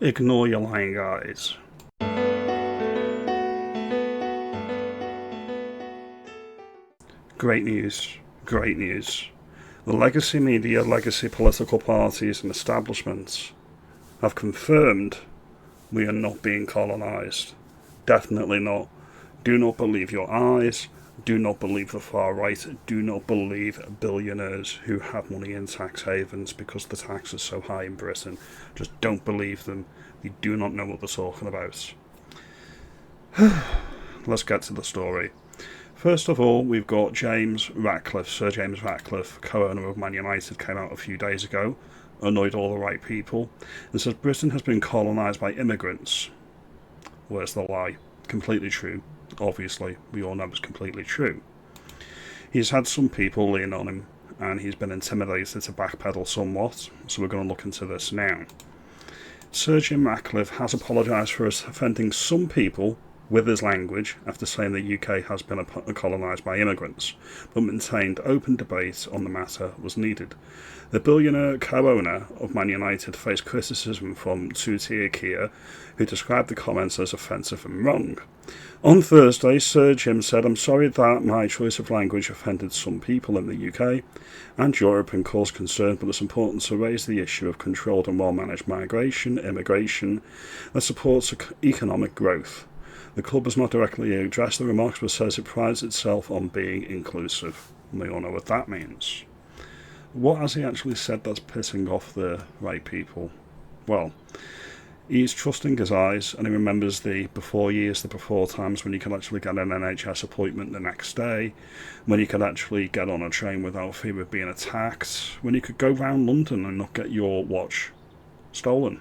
Ignore your lying eyes. Great news. Great news. The legacy media, legacy political parties and establishments have confirmed we are not being colonised. Definitely not. Do not believe your eyes. Do not believe the far right. Do not believe billionaires who have money in tax havens because the tax is so high in Britain. Just don't believe them. They do not know what they're talking about. Let's get to the story. First of all, we've got James Ratcliffe, Sir James Ratcliffe, co-owner of Man United, came out a few days ago, annoyed all the right people, and says Britain has been colonised by immigrants. Where's the lie? Completely true. Obviously, we all know it's completely true. He's had some people lean on him, and he's been intimidated to backpedal somewhat, so we're going to look into this now. Sir Jim Ratcliffe has apologised for offending some people with his language after saying the UK has been colonised by immigrants, but maintained open debate on the matter was needed. The billionaire co-owner of Man United faced criticism from two-tier Kia, who described the comments as offensive and wrong. On Thursday, Sir Jim said, "I'm sorry that my choice of language offended some people in the UK and Europe and caused concern, but it's important to raise the issue of controlled and well-managed immigration that supports economic growth. The club has not directly addressed the remarks, but says it prides itself on being inclusive." And we all know what that means. What has he actually said that's pissing off the right people? Well, he's trusting his eyes, and he remembers the before years, the before times when you could actually get an NHS appointment the next day, when you could actually get on a train without fear of being attacked, when you could go round London and not get your watch stolen.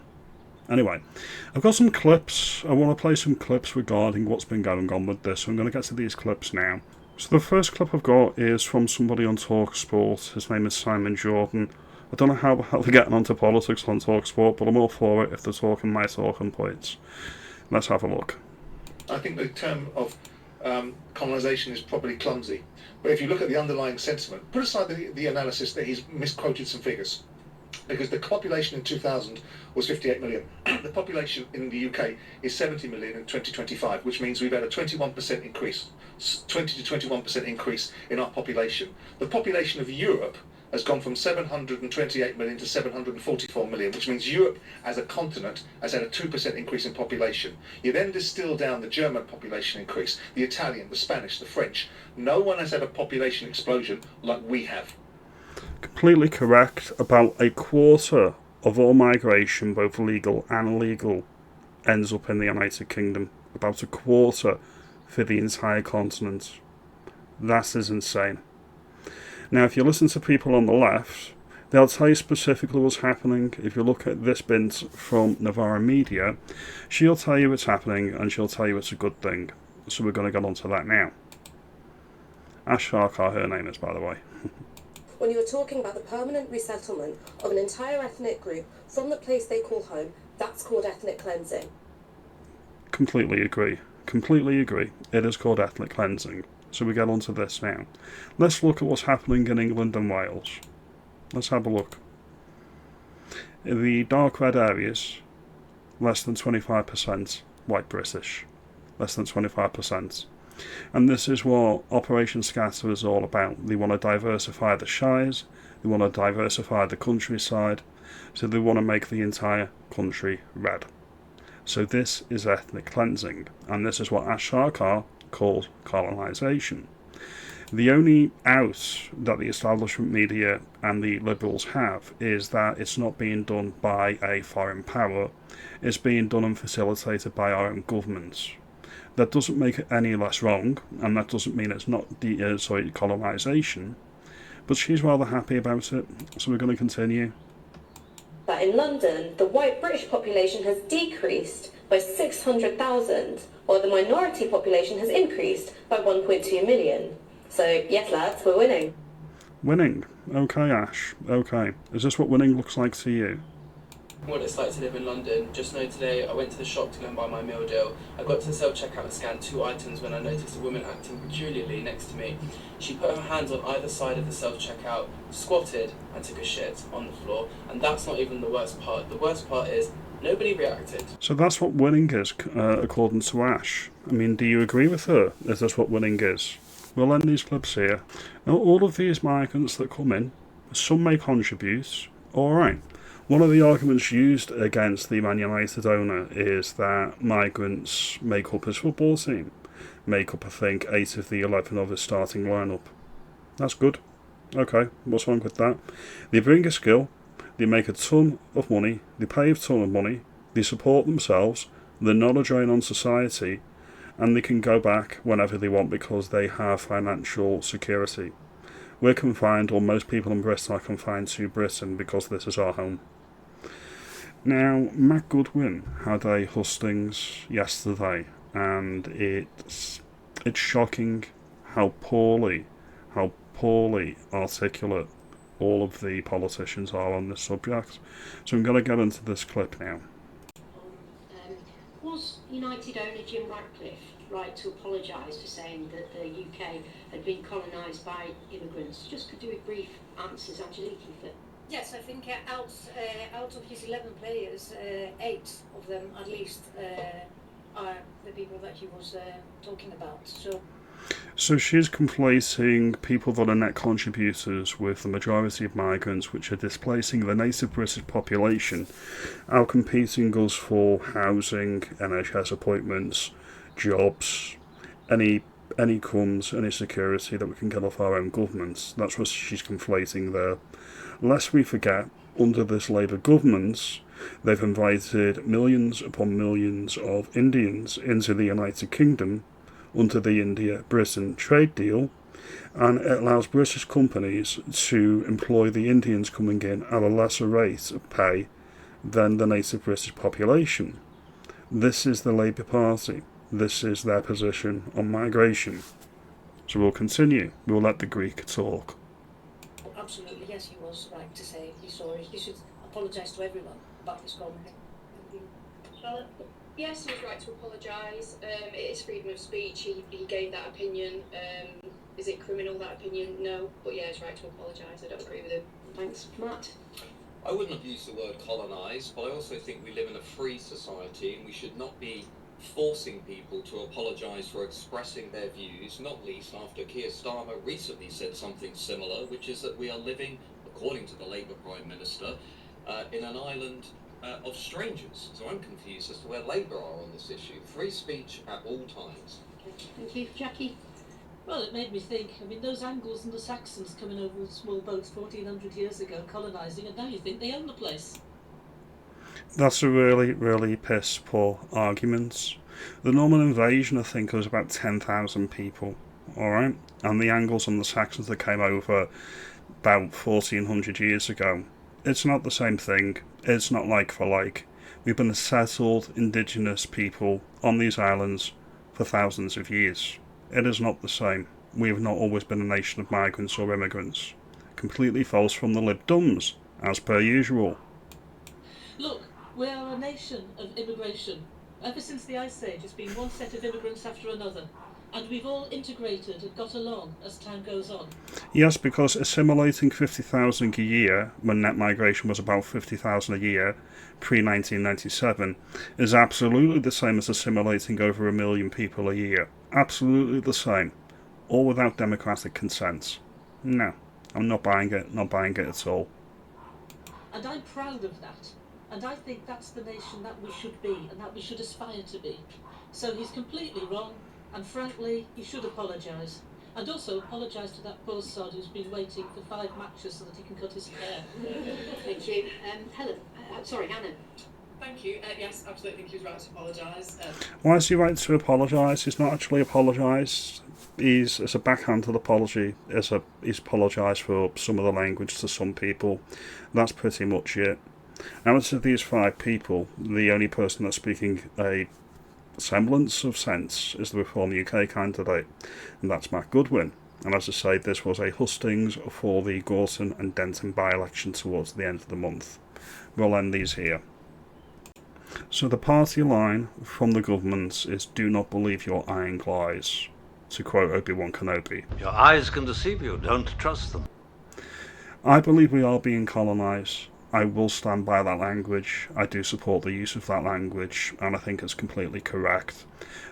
Anyway, I've got some clips. I want to play some clips regarding what's been going on with this, so I'm going to get to these clips now. So the first clip I've got is from somebody on TalkSport. His name is Simon Jordan. I don't know how the hell they're getting onto politics on TalkSport, but I'm all for it if they're talking my talking points. Let's have a look. I think the term of colonisation is probably clumsy. But if you look at the underlying sentiment, put aside the analysis that he's misquoted some figures, because the population in 2000 was 58 million. The population in the UK is 70 million in 2025, which means we've had a 21% increase, 20 to 21% increase in our population. The population of Europe has gone from 728 million to 744 million, which means Europe as a continent has had a 2% increase in population. You then distill down the German population increase, the Italian, the Spanish, the French. No one has had a population explosion like we have. Completely correct. About a quarter of all migration, both legal and illegal, ends up in the United Kingdom. About a quarter for the entire continent. That is insane. Now, if you listen to people on the left, they'll tell you specifically what's happening. If you look at this bint from Navarra Media, she'll tell you it's happening and she'll tell you it's a good thing. So we're going to get onto that now. Ash Sharkar, her name is, by the way. When you're talking about the permanent resettlement of an entire ethnic group from the place they call home, that's called ethnic cleansing. Completely agree. Completely agree. It is called ethnic cleansing. So we get onto this now. Let's look at what's happening in England and Wales. Let's have a look. In the dark red areas, less than 25% white British. Less than 25%. And this is what Operation Scatter is all about. They want to diversify the shires, they want to diversify the countryside, so they want to make the entire country red. So this is ethnic cleansing, and this is what Ash Sharkar calls colonisation. The only out that the establishment media and the Liberals have is that it's not being done by a foreign power, it's being done and facilitated by our own governments. That doesn't make it any less wrong, and that doesn't mean it's not colonisation, but she's rather happy about it, so we're going to continue. That in London, the white British population has decreased by 600,000, while the minority population has increased by 1.2 million. So, yes lads, we're winning. Winning. Okay, Ash. Okay. Is this what winning looks like to you? What it's like to live in London. Just know today I went to the shop to go and buy my meal deal. I got to the self-checkout and scanned 2 items when I noticed a woman acting peculiarly next to me. She put her hands on either side of the self-checkout, squatted and took a shit on the floor. And that's not even the worst part. The worst part is Nobody reacted. So that's what winning is, according to Ash. I mean, do you agree with her? Is this what winning is? We'll end these clips here. Now, all of these migrants that come in, some may contribute. Alright. One of the arguments used against the Man United owner is that migrants make up his football team. Make up, I think, 8 of the 11 of his starting lineup. That's good. Okay, what's wrong with that? They bring a skill, they make a ton of money, they pay a ton of money, they support themselves, they're not a drain on society, and they can go back whenever they want because they have financial security. We're confined, or most people in Britain are confined to Britain because this is our home. Now, Matt Goodwin had a hustings yesterday, and it's shocking how poorly articulate all of the politicians are on this subject. So I'm going to get into this clip now. Was United owner Jim Ratcliffe right to apologise for saying that the UK had been colonised by immigrants? Just could do with brief answers, Angeliki. Yes, I think out of his 11 players, 8 of them at least are the people that he was talking about. So she's conflating people that are net contributors with the majority of migrants, which are displacing the native British population, outcompeting us for housing, NHS appointments, jobs, any crumbs, any security that we can get off our own governments. That's what she's conflating there. Lest we forget, under this Labour government, they've invited millions upon millions of Indians into the United Kingdom under the India-Britain trade deal, and it allows British companies to employ the Indians coming in at a lesser rate of pay than the native British population. This is the Labour Party. This is their position on migration. So we'll continue. We'll let the Greek talk. Absolutely, yes, he was right to say he saw it. He should apologise to everyone about this comment. Charlotte? Yes, he was right to apologise. It is freedom of speech. He gave that opinion. Is it criminal, that opinion? No. But yeah, he's right to apologise. I don't agree with him. Thanks, Matt. I wouldn't have used the word colonised, but I also think we live in a free society and we should not be forcing people to apologise for expressing their views, not least after Keir Starmer recently said something similar, which is that we are living, according to the Labour Prime Minister, in an island of strangers. So I'm confused as to where Labour are on this issue. Free speech at all times. Thank you. Jackie? Well, it made me think, I mean, those Angles and the Saxons coming over with small boats 1400 years ago, colonising, and now you think they own the place. That's a really, really piss poor argument. The Norman invasion, I think, was about 10,000 people, alright? And the Angles and the Saxons that came over about 1400 years ago. It's not the same thing. It's not like for like. We've been a settled indigenous people on these islands for thousands of years. It is not the same. We have not always been a nation of migrants or immigrants. Completely false from the LIBS, as per usual. Look, we are a nation of immigration. Ever since the Ice Age, it's been one set of immigrants after another. And we've all integrated and got along as time goes on. Yes, because assimilating 50,000 a year, when net migration was about 50,000 a year, pre-1997, is absolutely the same as assimilating over 1 million people a year. Absolutely the same. All without democratic consent. No, I'm not buying it, not buying it at all. And I'm proud of that. And I think that's the nation that we should be, and that we should aspire to be. So he's completely wrong. And frankly, he should apologise. And also apologise to that poor sod who's been waiting for 5 matches so that he can cut his hair. Thank you. Helen? Hannah? Thank you. Yes, absolutely think he was right to apologise. Why is he right to apologise? He's not actually apologised. It's a backhanded apology. He's apologised for some of the language to some people. That's pretty much it. Out of these 5 people, the only person that's speaking a semblance of sense is the Reform UK candidate, and that's Matt Goodwin. And as I say, this was a hustings for the Gorton and Denton by-election towards the end of the month. We'll end these here. So the party line from the government is "do not believe your iron lies," to quote Obi-Wan Kenobi. Your eyes can deceive you, don't trust them. I believe we are being colonised. I will stand by that language. I do support the use of that language, and I think it's completely correct.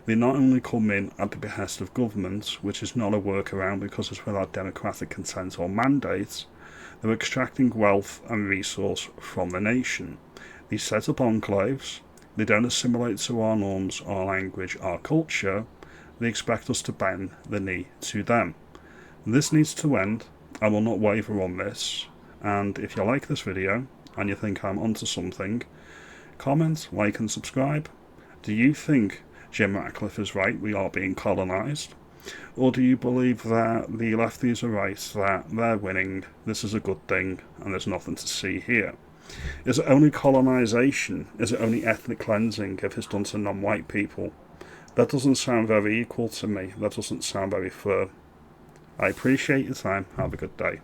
They not only come in at the behest of government, which is not a workaround because it's without democratic consent or mandate, they're extracting wealth and resource from the nation. They set up enclaves, they don't assimilate to our norms, our language, our culture, they expect us to bend the knee to them. This needs to end. I will not waver on this, and if you like this video and you think I'm onto something, comment, like and subscribe. Do you think Jim Ratcliffe is right, we are being colonised? Or do you believe that the lefties are right, that they're winning, this is a good thing, and there's nothing to see here? Is it only colonisation? Is it only ethnic cleansing if it's done to non-white people? That doesn't sound very equal to me. That doesn't sound very fair. I appreciate your time. Have a good day.